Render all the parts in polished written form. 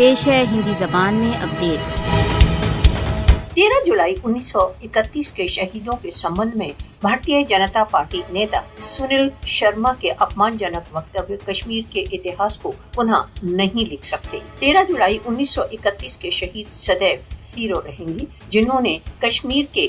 پیش ہے ہندی زبان میں اپڈیٹ۔ 13 جولائی 1931 کے شہیدوں کے سمبند میں بھارتیہ جنتا پارٹی نیتا سنیل شرما کے اپمان جنک وکتویہ کشمیر کے اتہاس کو پناہ نہیں لکھ سکتے۔ 13 جولائی 1931 کے شہید سدیو ہیرو رہیں گے، جنہوں نے کشمیر کے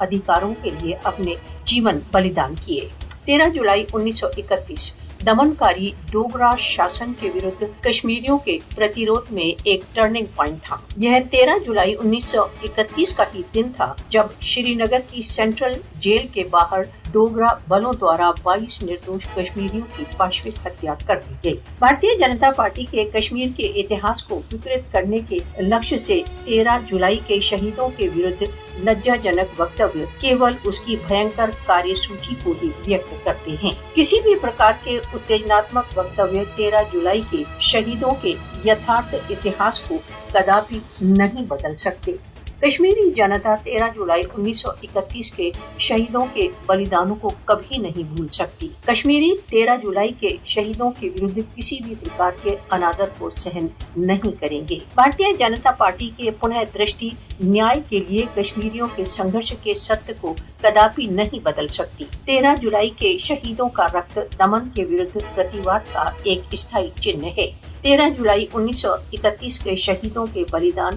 ادھیکاروں کے لیے اپنے جیون بلیدان کیے۔ 13 جولائی 1931 دمنکاری ڈوگرا شاسن کے ورد کشمیریوں کے پرتیروھ میں ایک ٹرننگ پوائنٹ تھا۔ یہ 13 جولائی 1931 کا ہی دن تھا جب شری نگر کی سینٹرل جیل کے باہر ڈوگرا بلوں دوارا 22 نردوش کشمیریوں کی پاشوک ہتیا کر دی گئی۔ بھارتیہ جنتا پارٹی کے کشمیر کے اتہاس کو وکرت کرنے کے لکش سے 13 جولائی کے شہیدوں کے ورد لجا جنک وکتویہ کیول اس کی بھینکر کاریہ سوچی کو ہی ویکت کرتے ہیں۔ کسی بھی پرکار کے اتےجناتمک وکتویہ 13 جولائی کے شہیدوں کے یتھارتھ اتہاس کو کداپی نہیں بدل سکتے۔ کشمیری جنتا 13 جولائی 1931 کے شہیدوں کے بلیدانوں کو کبھی نہیں بھول سکتی۔ کشمیری 13 جولائی کے شہیدوں کے ورد کسی بھی پرکار کے انادر کو سہن نہیں کریں گے۔ بھارتیہ جنتا پارٹی کے پنہ درشٹی نیائے کے لیے کشمیریوں کے سنگھرش کے ستیہ کو کداپی نہیں بدل سکتی۔ 13 جولائی کے شہیدوں کا رکت دمن کے ورد پرتیواد کا ایک استھائی چنہ ہے۔ 13 جولائی 1931 کے شہیدوں کے بلیدان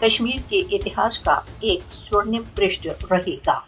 کشمیر کے اتہاس کا ایک سورنم پرشٹھ رہے گا۔